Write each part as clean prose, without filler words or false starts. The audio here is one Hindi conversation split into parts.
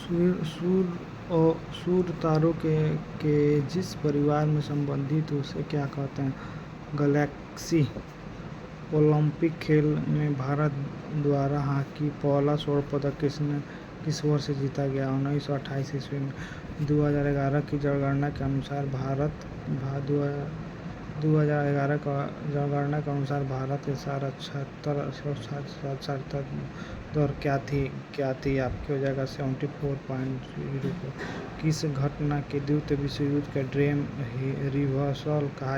सूर्य तारों के जिस परिवार में संबंधित उसे क्या कहते हैं? गैलेक्सी। ओलंपिक खेल में भारत द्वारा हॉकी पहला स्वर्ण पदक किस वर्ष जीता गया? 1928 ईस्वी में। 2011 की जनगणना के अनुसार भारत के साक्षरता दर क्या थी? आपकी हो जाएगा 74.04। किस घटना के द्वितीय विश्व युद्ध के ड्रेम रिवर्सल कहा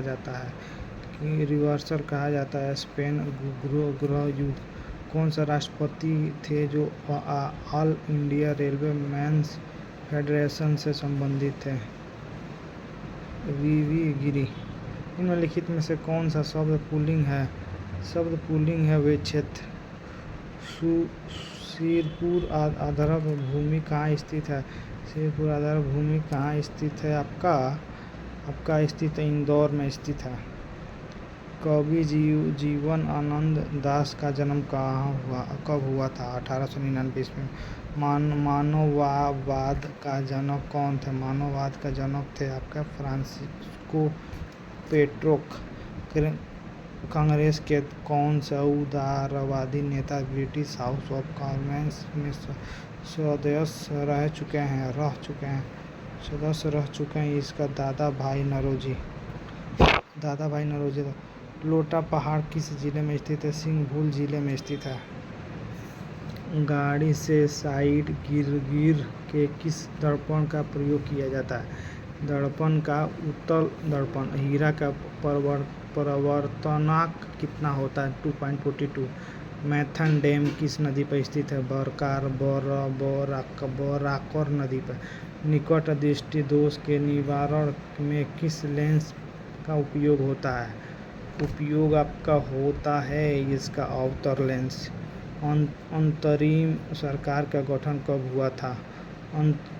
जाता है? स्पेन गृह युद्ध। कौन सा राष्ट्रपति थे जो All India Railway Men's Federation से संबंधित थे? वीवी गिरी। निम्नलिखित में से कौन सा शब्द पुल्लिंग है? विच्छेद। सिरपुर आधार भूमि कहाँ स्थित है? सिरपुर आधार भूमि कहाँ स्थित है? आपका स्थित इंदौर में स्थित है। कवि जीवन आनंद दास का जन्म कब हुआ था? 1899 ईस्वी में। मानववाद का जनक कौन थे? मानववाद का जनक थे आपका फ्रांसिस्को पेट्रोक। कांग्रेस के कौन से उदारवादी नेता ब्रिटिश हाउस ऑफ कॉमन्स में सदस्य रह चुके हैं? इसका दादा भाई नौरोजी। लोटा पहाड़ किस जिले में स्थित है? सिंघभूम जिले में स्थित है। गाड़ी से साइड गियर के किस दर्पण का प्रयोग किया जाता है? दर्पण का उत्तल दर्पण। हीरा का परावर्तनांक कितना होता है? 2.42। मैथन डैम किस नदी पर स्थित है? बराकर नदी पर। निकट दृष्टि दोष के निवारण में किस लेंस का उपयोग होता है? उपयोग आपका होता है इसका अवतल लेंस। अंतरिम सरकार का गठन कब हुआ था?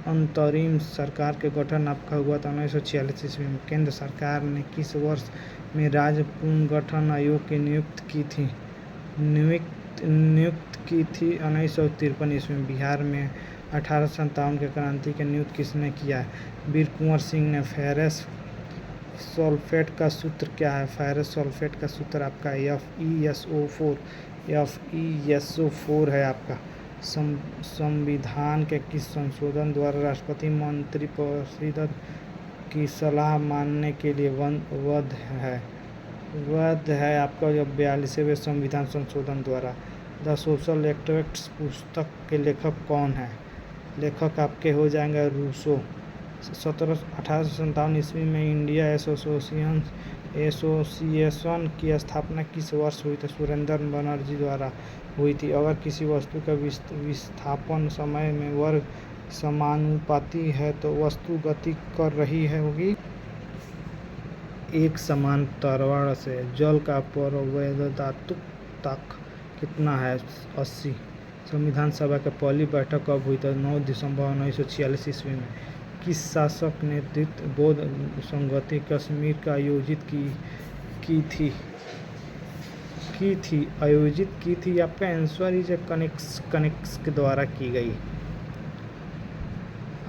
अंतरिम सरकार के गठन आपका हुआ था 1946 ईस्वी में। केंद्र सरकार ने किस वर्ष में राज्य पुनर्गठन आयोग की नियुक्ति की थी? 1953 ईस्वी में। बिहार में 1857 के क्रांति की नियुक्ति किसने किया है? वीर कुंवर सिंह ने। फेरस सल्फेट का सूत्र क्या है? फेरस सल्फेट का सूत्र आपका FeSO4 है आपका। संविधान के किस संशोधन द्वारा राष्ट्रपति मंत्रिपरिषद की सलाह मानने के लिए वैध है आपका 42वें संविधान संशोधन द्वारा। द सोशल एक्टिविस्ट पुस्तक के लेखक कौन है? लेखक आपके हो जाएंगे रूसो। 1857 ईस्वी में इंडिया एसोसिएशन की स्थापना किस वर्ष हुई थी? सुरेंद्र बनर्जी द्वारा हुई थी। अगर किसी वस्तु का विस्थापन समय में वर्ग समानुपाती है तो वस्तु गति कर रही होगी एक समान त्वरण से। जल का प्रवेगात्मक कितना है? 80। संविधान सभा की पहली बैठक कब हुई थी? 9 दिसंबर 1946 ईस्वी में। किस शासक ने द्वितीय बौद्ध संगति कश्मीर का आयोजित की थी? आपका आंसर इज कनिष्क के द्वारा की गई।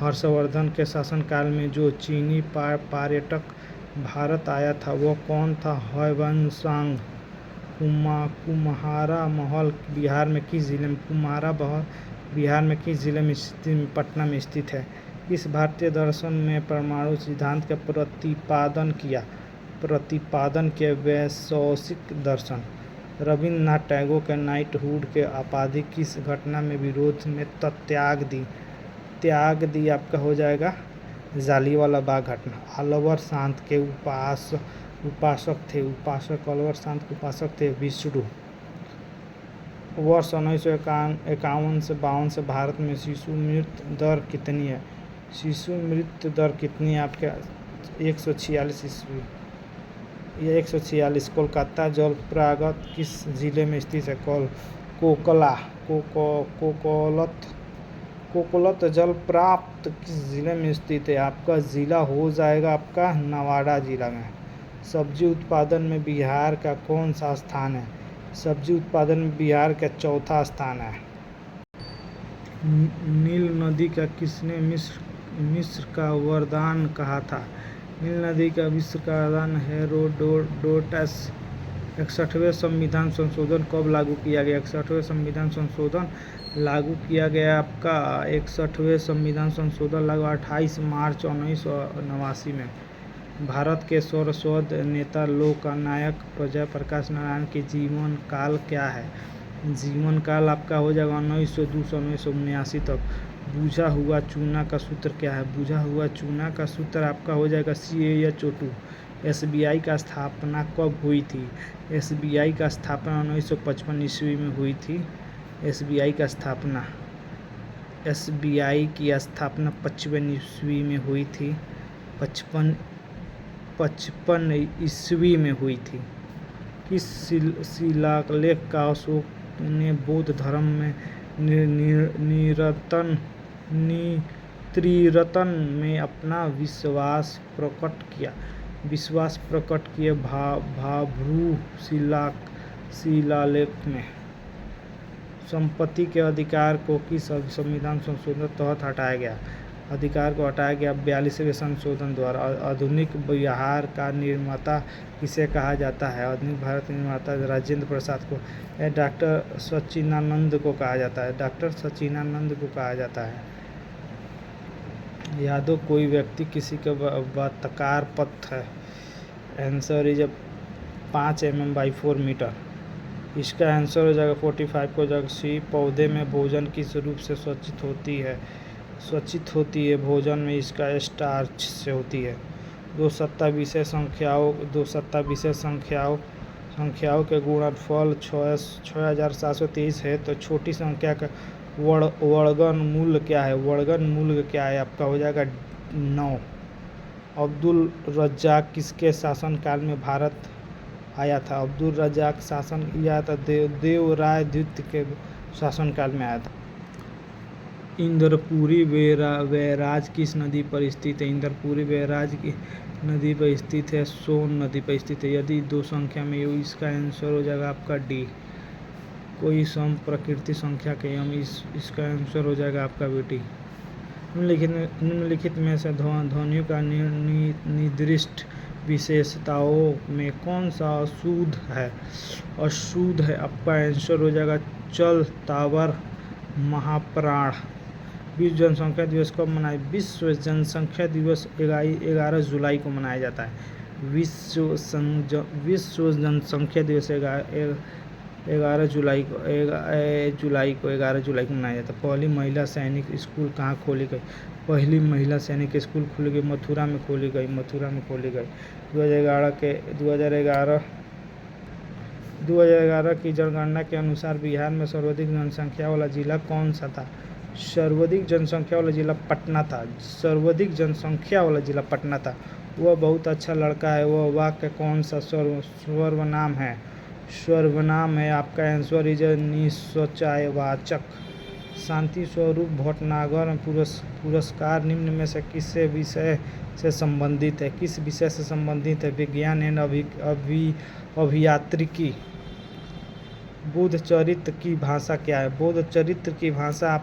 हर्षवर्धन के शासनकाल में जो चीनी पर्यटक भारत आया था वह कौन था? ह्वेनसांग। कुम्हारा महल बिहार में किस जिले में? बिहार में किस जिले में स्थित? पटना में स्थित है। इस भारतीय दर्शन में परमाणु सिद्धांत का प्रतिपादन किया वैशेषिक दर्शन। रविन्द्रनाथ टैगोर के नाइटहुड के उपाधि किस घटना में विरोध में त्याग दी? आपका हो जाएगा जालियांवाला बाग घटना। ऑलिवर सांत के उपासक ऑलिवर सांत के उपासक थे विष्णु। वर्ष 1951 से 52 से भारत में शिशु मृत्यु दर कितनी है? शिशु मृत्यु दर कितनी है आपके? 146 ईस्वी। यह 146। कोलकाता जलप्रपात किस जिले में स्थित है? कोकोलत जलप्रपात किस जिले में स्थित है? आपका जिला हो जाएगा आपका नवादा जिला में। सब्जी उत्पादन में बिहार का कौन सा स्थान है? सब्जी उत्पादन में बिहार का चौथा स्थान है। नील नदी का किसने मिस्र का वरदान कहा था? नील नदी का मिस्र का वरदान हेरोडोटस। 61वें संविधान संशोधन कब लागू किया गया? 61वें संविधान संशोधन लागू किया गया आपका 61वें संविधान संशोधन लागू 28 मार्च 1989 में। भारत के सर्वोच्च नेता लोकनायक जयप्रकाश नारायण के जीवन काल क्या है? जीवन काल आपका हो जाएगा 1902 से 1979 तक। बुझा हुआ चूना का सूत्र क्या है? बुझा हुआ चूना का सूत्र आपका हो जाएगा CaHO2। SBI का स्थापना कब हुई थी? SBI का स्थापना 1955 ईस्वी में हुई थी। SBI की स्थापना 55 ईस्वी में हुई थी। 55 ईस्वी में हुई थी। किस शिलालेख का अशोक ने बौद्ध धर्म में त्रिरत्न में अपना विश्वास प्रकट किया? भाभरू शिलालेख में। संपत्ति के अधिकार को किस संविधान संशोधन तहत हटाया गया? अधिकार को हटाया गया 42वें संशोधन द्वारा। आधुनिक बिहार का निर्माता किसे कहा जाता है? आधुनिक भारत के निर्माता राजेंद्र प्रसाद को, डॉक्टर सच्चिदानंद को कहा जाता है। डॉक्टर सच्चिदानंद को कहा जाता है। यादव कोई व्यक्ति किसी का वर्ताकार पथ है। Answer is 5 mm/4 metre. इसका आंसर हो जाएगा 45 को जाएगा सी। पौधे में भोजन किस रूप से स्वचित होती है भोजन में? इसका स्टार्च से होती है। दो सत्ता विशेष संख्याओं के गुणनफल 6723 है तो छोटी संख्या का वर्गन मूल क्या है? वर्गन मूल क्या है आपका हो जाएगा 9। अब्दुल रज्जाक किसके शासनकाल में भारत आया था? अब्दुल रज्जाक शासन किया था देवराय द्वितीय के शासनकाल में आया था। इंद्रपुरी बैराज किस नदी पर स्थित है? इंद्रपुरी बैराज की नदी पर स्थित है, सोन नदी पर स्थित है। यदि दो संख्या में हो, इसका आंसर हो जाएगा आपका डी। कोई सम प्रकृति संख्या के हम इसका आंसर हो जाएगा आपका बेटी। निम्नलिखित में से ध्वनियों का निर्दिष्ट विशेषताओं में कौन सा अशुद्ध है? अशुद्ध है आपका आंसर हो जाएगा चल, तावर, महाप्राण। विश्व जनसंख्या दिवस कब मनाया? विश्व जनसंख्या दिवस 11 जुलाई को मनाया जाता है। विश्व जनसंख्या दिवस 11 जुलाई को मनाया जाता है। पहली महिला सैनिक स्कूल कहाँ खोली गई? पहली महिला सैनिक स्कूल खोली गई मथुरा में खोली गई। 2011 की जनगणना के अनुसार बिहार में सर्वाधिक जनसंख्या वाला जिला कौन सा था? सर्वाधिक जनसंख्या वाला जिला पटना था। सर्वाधिक जनसंख्या वाला जिला पटना था। वह बहुत अच्छा लड़का है। वह वाक्य कौन सा सर्वनाम है? सर्वनाम है आपका आंसर इज निश्चयवाचक। शांति स्वरूप भटनागर पुरस्कार निम्न में से किस विषय से संबंधित है? किस विषय से संबंधित है? विज्ञान एवं अभियांत्रिकी। बुद्ध चरित्र की भाषा क्या है? बुद्ध चरित्र की भाषा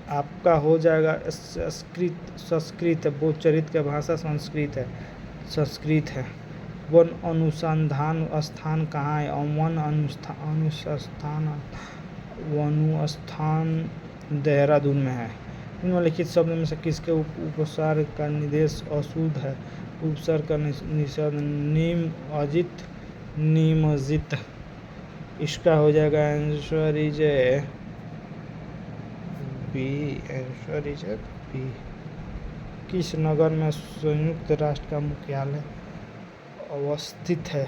आपका हो जाएगा संस्कृत है। बुद्ध चरित्र की भाषा संस्कृत है। वन अनुसंधान स्थान कहाँ है? वन अनुस्थान देहरादून में है। निम्नलिखित शब्द में से किसके उपसर्ग का निर्देश अशुद्ध है? उपसर्ग का निषेध निमज्जित। इसका हो जाएगा आंसर इज बी। किस नगर में संयुक्त राष्ट्र का मुख्यालय अवस्थित है?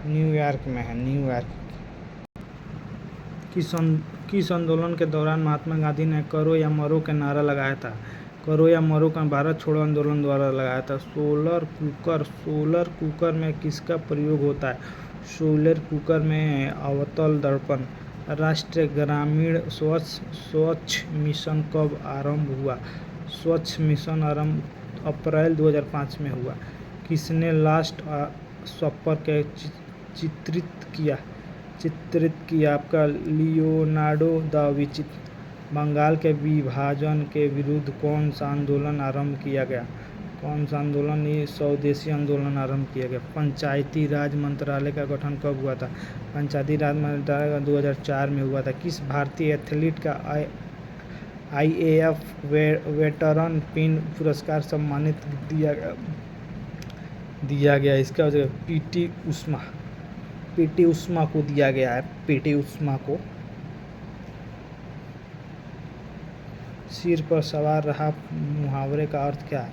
न्यूयॉर्क में है। न्यूयॉर्क। किस आंदोलन के दौरान महात्मा गांधी ने करो या मरो का नारा लगाया था? करो या मरो का भारत छोड़ो आंदोलन द्वारा लगाया था। सोलर कुकर में किसका प्रयोग होता है? सोलर कुकर में अवतल दर्पण। राष्ट्रीय ग्रामीण स्वच्छ मिशन कब आरंभ हुआ? स्वच्छ मिशन आरंभ अप्रैल 2005 में हुआ। किसने लास्ट सपर के चित्रित चित्रित किया? आपका लियोनार्डो दा विंची। बंगाल के विभाजन के विरुद्ध कौन सा आंदोलन आरंभ किया गया? कौन सा आंदोलन? ये स्वदेशी आंदोलन आरंभ किया गया। पंचायती राज मंत्रालय का गठन कब हुआ था? पंचायती राज मंत्रालय 2004 में हुआ था। किस भारतीय एथलीट का IAF वेटरन पिन पुरस्कार सम्मानित दिया गया? इसका पीटी उषा को दिया गया है। पीटी उषा को। सिर पर सवार रहा मुहावरे का अर्थ क्या है?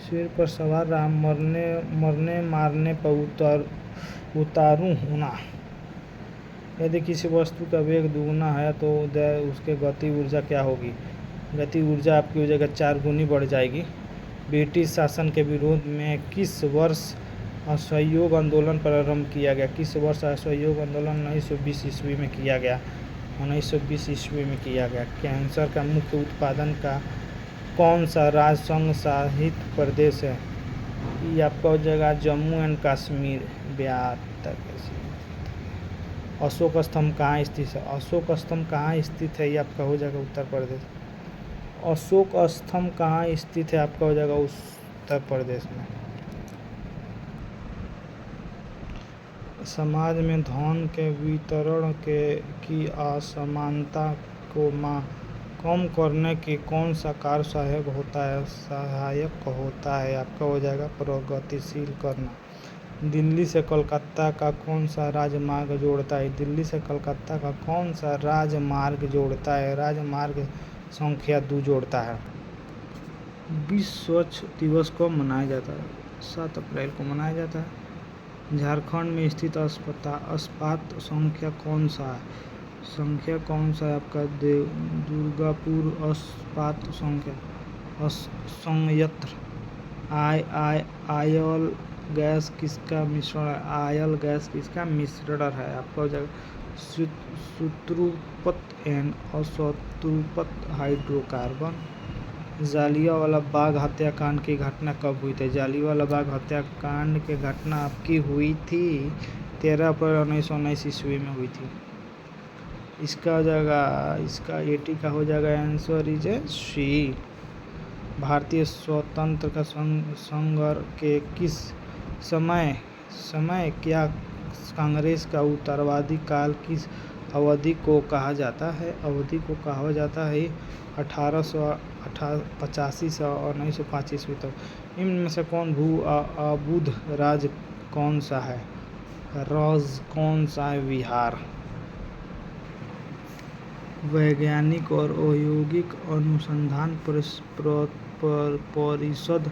सिर पर सवार रहा मरने मारने पर उतारू होना। यदि किसी वस्तु का वेग दुगुना है तो उसके गति ऊर्जा क्या होगी? गति ऊर्जा आपकी हो जाएगा 4 गुनी बढ़ जाएगी। ब्रिटिश शासन के विरोध में किस वर्ष असहयोग आंदोलन प्रारंभ किया गया? किस वर्ष असहयोग आंदोलन? 1920 ईस्वी में किया गया। 1920 ईस्वी में किया गया। कैंसर का मुख्य उत्पादन का कौन सा राज्य संघ शासित प्रदेश है? ये आपका हो जाएगा जम्मू एंड कश्मीर। अशोक स्तंभ कहाँ स्थित है? अशोक स्तंभ कहाँ स्थित है? ये आपका हो जाएगा उत्तर प्रदेश। अशोक स्तंभ कहाँ स्थित है? आपका हो जाएगा उत्तर प्रदेश में। समाज में धन के वितरण की असमानता को कम करने की कौन सा कार्य सहायक होता है? आपका हो जाएगा प्रगतिशील करना। दिल्ली से कोलकाता का कौन सा राजमार्ग जोड़ता है? दिल्ली से कोलकाता का कौन सा राजमार्ग जोड़ता है? राजमार्ग संख्या 2 जोड़ता है। विश्व स्वच्छ दिवस कब मनाया जाता है? 7 अप्रैल को मनाया जाता है। झारखंड में स्थित अस्पताल संख्या कौन सा है? संख्या कौन सा है आपका? दुर्गापुर अस्पताल संयंत्र। आयल गैस किसका मिश्रण है? आयल गैस किसका मिश्रण है? आपका हो जाएगा शत्रुपात एंड अशत्रुपात हाइड्रोकार्बन। जालियांवाला बाग हत्याकांड की घटना कब हुई थी? जालियांवाला बाग हत्याकांड की घटना आपकी हुई थी 13 अप्रैल 1919 ईस्वी में हुई थी। इसका हो जाएगा, इसका 80 का हो जाएगा आंसर इज सी। भारतीय स्वतंत्रता संग्राम के किस समय क्या कांग्रेस का उत्तराधिकारी काल किस अवधि को कहा जाता है? अवधि को कहा जाता है 1885 से 1905 ईस्वी तक। इनमें में से कौन अबुध राज्य कौन सा है? राज कौन सा है? बिहार। वैज्ञानिक और औद्योगिक अनुसंधान परिषद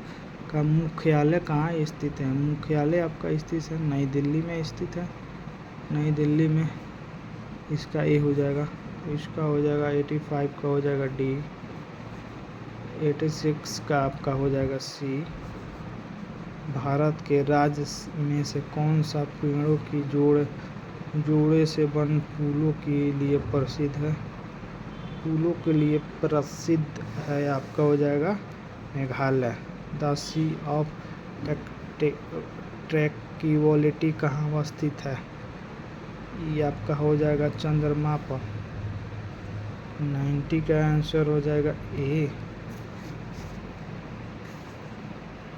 का मुख्यालय कहाँ स्थित है? मुख्यालय आपका स्थित है नई दिल्ली में स्थित है। नई दिल्ली में। इसका ए हो जाएगा। इसका हो जाएगा 85 का हो जाएगा डी। 86 का आपका हो जाएगा सी। भारत के राज्य में से कौन सा पेड़ों की जोड़े से बने फूलों के लिए प्रसिद्ध है? फूलों के लिए प्रसिद्ध है आपका हो जाएगा Meghalaya. The Sea of Tranquillity कहाँ अवस्थित है? ये आपका हो जाएगा चंद्रमा पर। 90 का आंसर हो जाएगा ए।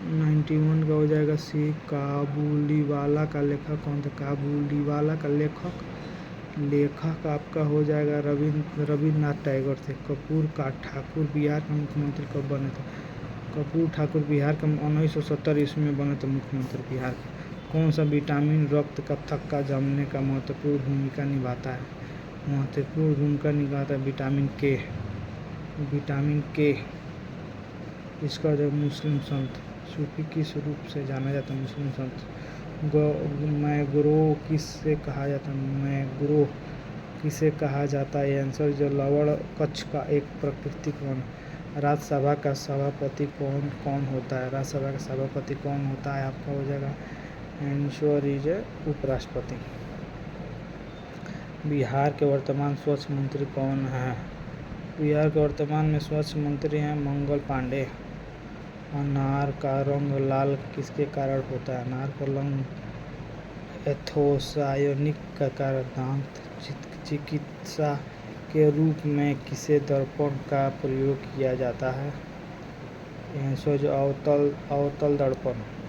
91 का हो जाएगा सी। काबूलीवाला का लेखक कौन था? काबूलीवाला का लेखक आपका हो जाएगा रविन्द्रनाथ टैगोर थे। कपूर ठाकुर बिहार का मुख्यमंत्री कब बने थे? कपूर ठाकुर बिहार का 1970 ईस्वी में बने थे मुख्यमंत्री बिहार के। कौन सा विटामिन रक्त का थक्का जमने का महत्वपूर्ण भूमिका निभाता है? महत्वपूर्ण भूमिका निभाता है विटामिन के। विटामिन के। इसका जो मुस्लिम संत सूफी किस रूप से जाना जाता है? मुस्लिम संत मैग्रो किससे कहा जाता है? मैग्रो किसे कहा जाता है? आंसर जो लवण कच्छ का एक प्राकृतिक वन। राज्यसभा का सभापति कौन होता है? राज्यसभा का सभापति कौन होता है? आपका हो जाएगा आंसर इज उपराष्ट्रपति। बिहार के वर्तमान स्वच्छ मंत्री कौन है? बिहार के वर्तमान में स्वच्छ मंत्री हैं मंगल पांडे। अनार का रंग लाल किसके कारण होता है? अनार का रंग एथोसायनिक का दांत चिकित्सा के रूप में किसे दर्पण का प्रयोग किया जाता है? आंसर जो अवतल दर्पण।